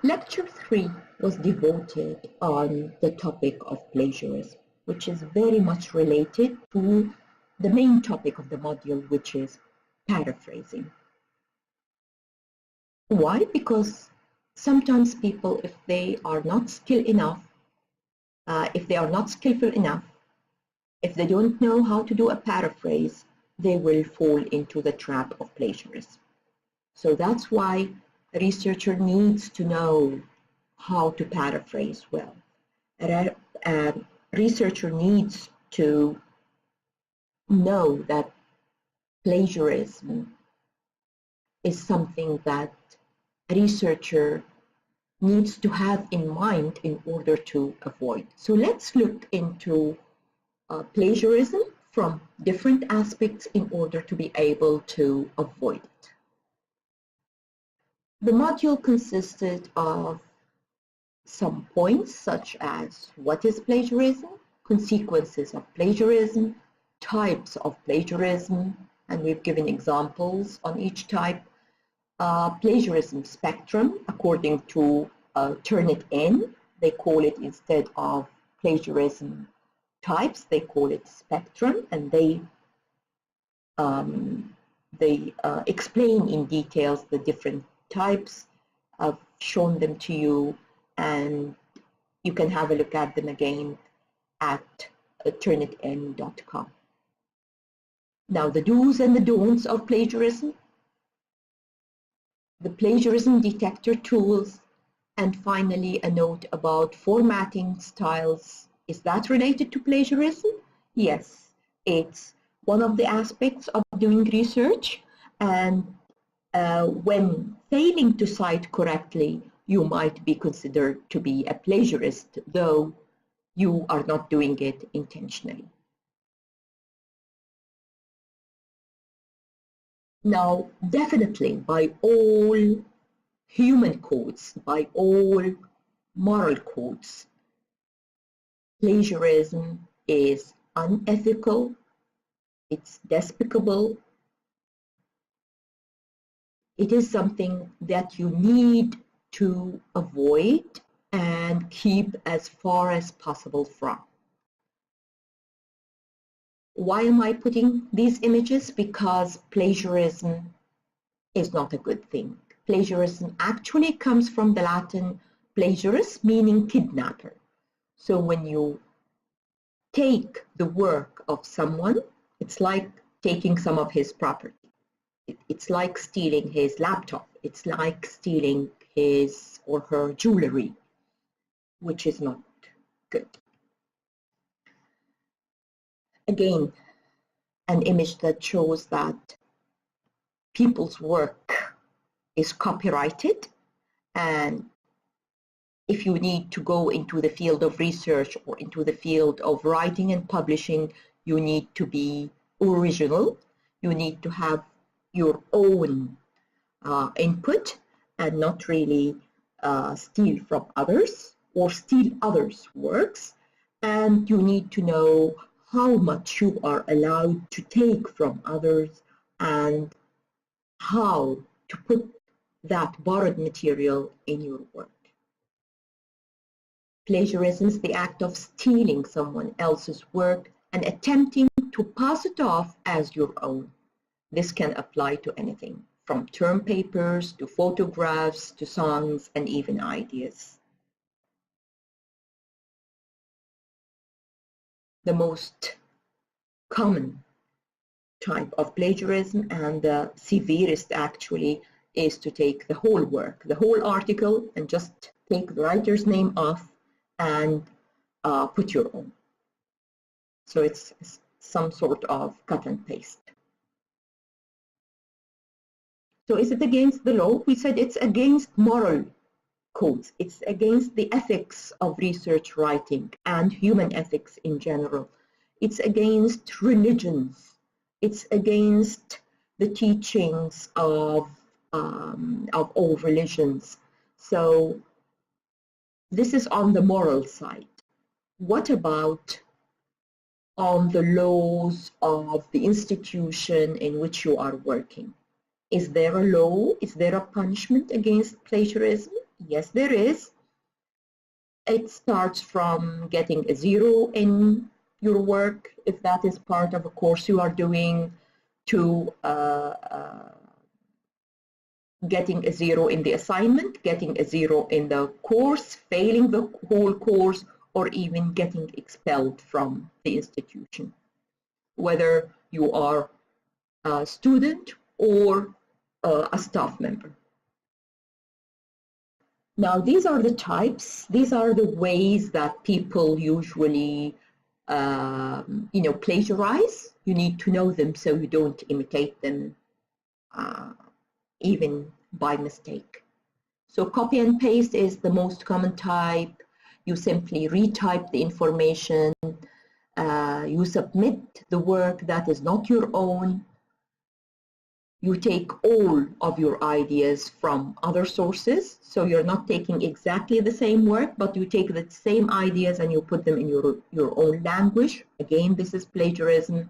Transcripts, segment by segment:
Lecture 3 was devoted on the topic of plagiarism, which is very much related to the main topic of the module, which is paraphrasing. Why? Because sometimes people, if they are not skillful enough, if they don't know how to do a paraphrase, they will fall into the trap of plagiarism. So that's why a researcher needs to know how to paraphrase well. A researcher needs to know that plagiarism is something that a researcher needs to have in mind in order to avoid. So let's look into plagiarism from different aspects in order to be able to avoid it. The module consisted of some points such as what is plagiarism, consequences of plagiarism, types of plagiarism, and we've given examples on each type, plagiarism spectrum according to Turnitin. They call it, instead of plagiarism types, they call it spectrum, and they explain in details the different types. I've shown them to you, and you can have a look at them again at turnitin.com. Now, the do's and the don'ts of plagiarism, the plagiarism detector tools, and finally a note about formatting styles. Is that related to plagiarism? Yes, it's one of the aspects of doing research, and when failing to cite correctly, you might be considered to be a plagiarist, though you are not doing it intentionally. Now, definitely, by all human codes, by all moral codes, plagiarism is unethical, it's despicable, it is something that you need to avoid and keep as far as possible from. Why am I putting these images? Because plagiarism is not a good thing. Plagiarism actually comes from the Latin plagiaris, meaning kidnapper. So when you take the work of someone, it's like taking some of his property. It's like stealing his laptop. It's like stealing his or her jewelry, which is not good. Again, an image that shows that people's work is copyrighted, and if you need to go into the field of research or into the field of writing and publishing, you need to be original. You need to have your own input and not really steal from others or steal others' works. And you need to know how much you are allowed to take from others and how to put that borrowed material in your work. Plagiarism is the act of stealing someone else's work and attempting to pass it off as your own. This can apply to anything, from term papers to photographs to songs and even ideas. The most common type of plagiarism, and the severest actually, is to take the whole work, the whole article, and just take the writer's name off and put your own. So it's some sort of cut and paste. So is it against the law? We said it's against moral codes. It's against the ethics of research writing and human ethics in general. It's against religions. It's against the teachings of all religions. So this is on the moral side. What about on the laws of the institution in which you are working? Is there a law? Is there a punishment against plagiarism? Yes, there is. It starts from getting a 0 in your work, if that is part of a course you are doing, to getting a 0 in the assignment, getting a 0 in the course, failing the whole course, or even getting expelled from the institution, whether you are a student or a staff member. Now, these are the types. These are the ways that people usually, plagiarize. You need to know them so you don't imitate them, even by mistake. So copy and paste is the most common type. You simply retype the information. You submit the work that is not your own. You take all of your ideas from other sources. So you're not taking exactly the same work, but you take the same ideas and you put them in your own language. Again, this is plagiarism.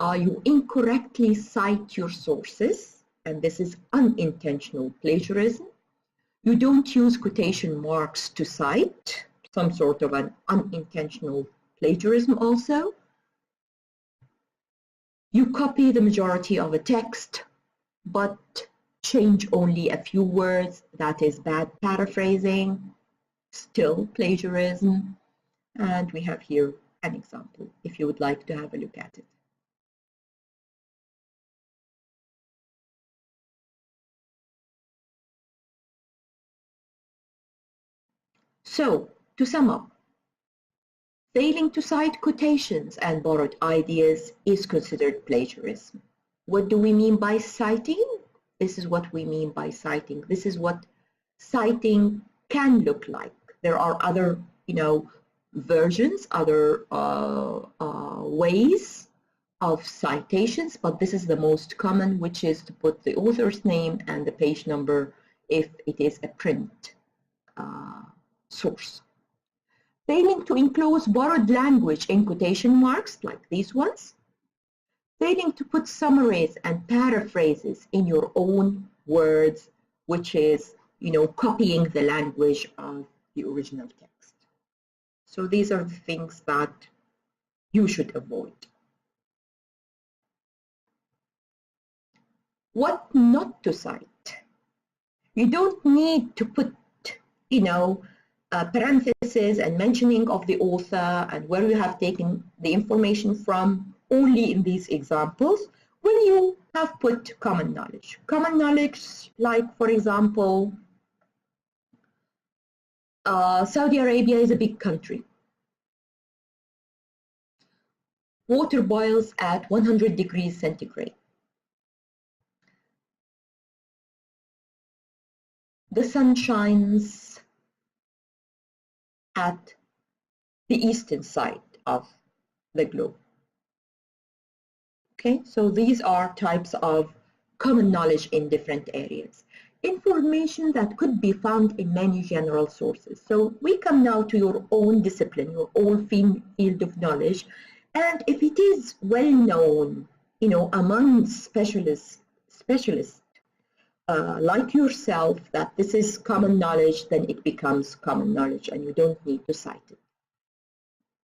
You incorrectly cite your sources, and this is unintentional plagiarism. You don't use quotation marks to cite, some sort of an unintentional plagiarism also. You copy the majority of a text, but change only a few words. That is bad paraphrasing, still plagiarism. And we have here an example, if you would like to have a look at it. So, to sum up, failing to cite quotations and borrowed ideas is considered plagiarism. What do we mean by citing? This is what we mean by citing. This is what citing can look like. There are other, versions, other ways of citations, but this is the most common, which is to put the author's name and the page number if it is a print source. Failing to enclose borrowed language in quotation marks, like these ones. Failing to put summaries and paraphrases in your own words, which is, copying the language of the original text. So these are the things that you should avoid. What not to cite? You don't need to put, parentheses and mentioning of the author and where you have taken the information from only in these examples when you have put common knowledge. Common knowledge, like, for example, Saudi Arabia is a big country. Water boils at 100 degrees centigrade. The sun shines at the eastern side of the globe. Okay, so these are types of common knowledge in different areas. Information that could be found in many general sources. So we come now to your own discipline, your own field of knowledge, and if it is well known, among specialists like yourself, that this is common knowledge, then it becomes common knowledge and you don't need to cite it.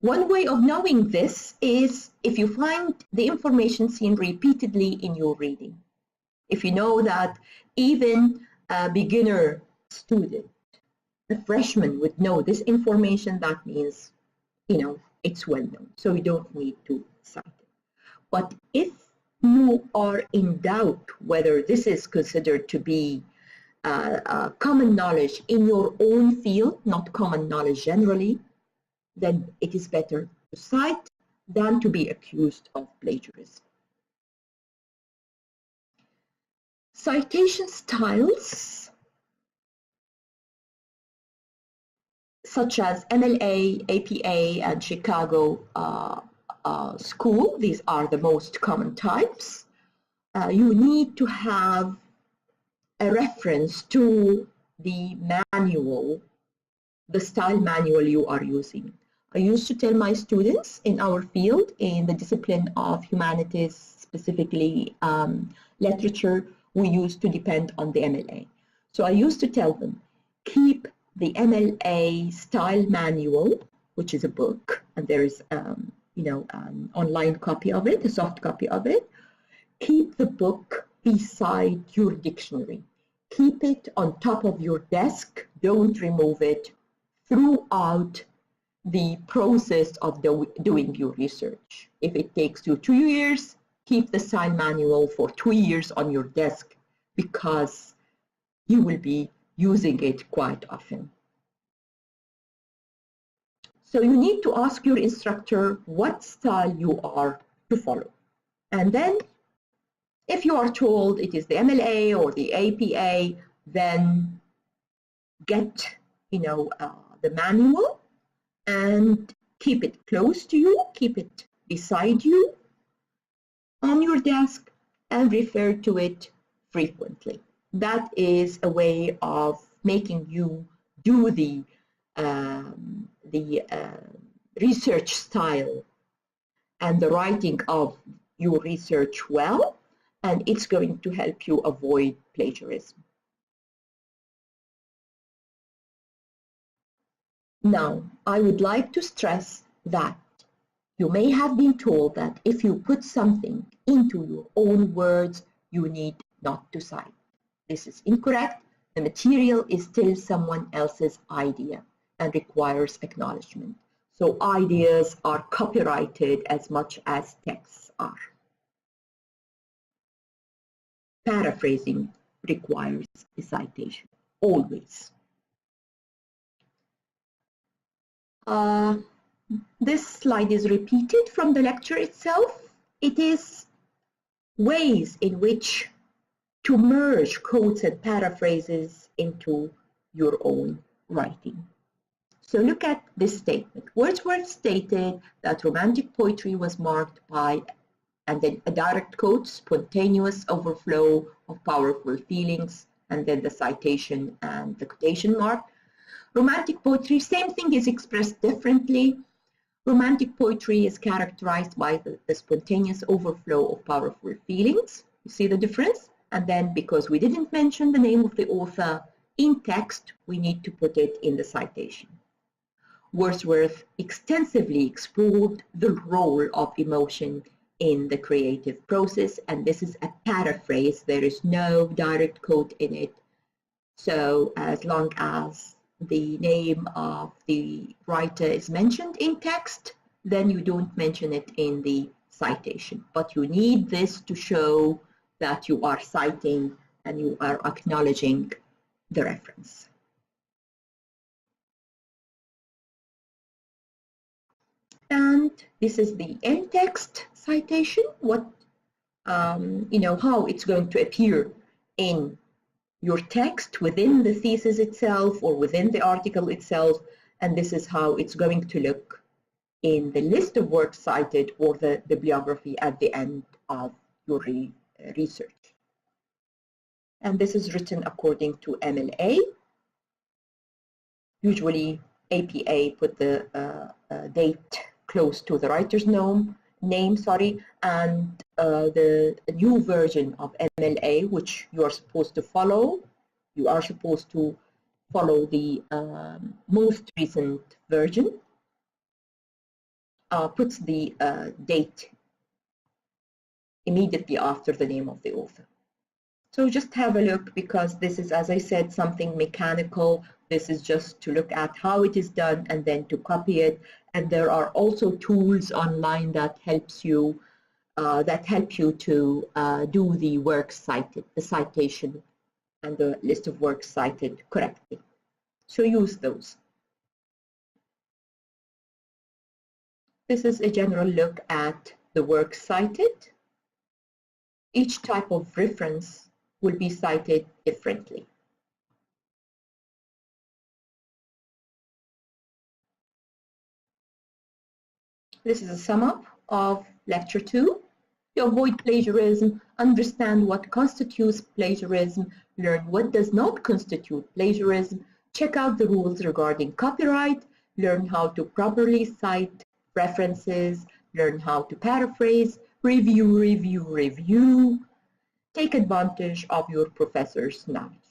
One way of knowing this is if you find the information seen repeatedly in your reading. If you know that even a beginner student, a freshman would know this information, that means, it's well known. So you don't need to cite it. But if you are in doubt whether this is considered to be common knowledge in your own field, not common knowledge generally, then it is better to cite than to be accused of plagiarism. Citation styles, such as MLA, APA, and Chicago School, these are the most common types. You need to have a reference to the manual, the style manual you are using. I used to tell my students in our field, in the discipline of humanities, specifically literature, we used to depend on the MLA. So I used to tell them, keep the MLA style manual, which is a book, and there is an online copy of it, a soft copy of it. Keep the book beside your dictionary. Keep it on top of your desk. Don't remove it throughout the process of doing your research. If it takes you 2 years, keep the style manual for 2 years on your desk, because you will be using it quite often. So you need to ask your instructor what style you are to follow. And then if you are told it is the MLA or the APA, then get the manual and keep it close to you, keep it beside you on your desk, and refer to it frequently. That is a way of making you do the research style and the writing of your research well, and it's going to help you avoid plagiarism. Now, I would like to stress that you may have been told that if you put something into your own words, you need not to cite. This is incorrect. The material is still someone else's idea and requires acknowledgement. So ideas are copyrighted as much as texts are. Paraphrasing requires a citation, always. This slide is repeated from the lecture itself. It is ways in which to merge quotes and paraphrases into your own writing. So look at this statement. Wordsworth stated that romantic poetry was marked by, and then a direct quote, spontaneous overflow of powerful feelings, and then the citation and the quotation mark. Romantic poetry, same thing, is expressed differently. Romantic poetry is characterized by the spontaneous overflow of powerful feelings. You see the difference? And then because we didn't mention the name of the author in text, we need to put it in the citation. Wordsworth extensively explored the role of emotion in the creative process, and this is a paraphrase. There is no direct quote in it. So as long as the name of the writer is mentioned in text, then you don't mention it in the citation. But you need this to show that you are citing and you are acknowledging the reference. And this is the InText citation, how it's going to appear in your text within the thesis itself or within the article itself, and this is how it's going to look in the list of works cited or the bibliography at the end of your research. And this is written according to MLA. Usually APA put the date close to the writer's name, and the new version of MLA, which you are supposed to follow. You are supposed to follow the most recent version. Puts the date immediately after the name of the author. So just have a look, because this is, as I said, something mechanical. This is just to look at how it is done and then to copy it. And there are also tools online that help you to do the works cited, the citation and the list of works cited correctly. So use those. This is a general look at the works cited. Each type of reference will be cited differently. This is a sum up of Lecture 2. To avoid plagiarism, understand what constitutes plagiarism, learn what does not constitute plagiarism, check out the rules regarding copyright, learn how to properly cite references, learn how to paraphrase, review, take advantage of your professor's knowledge.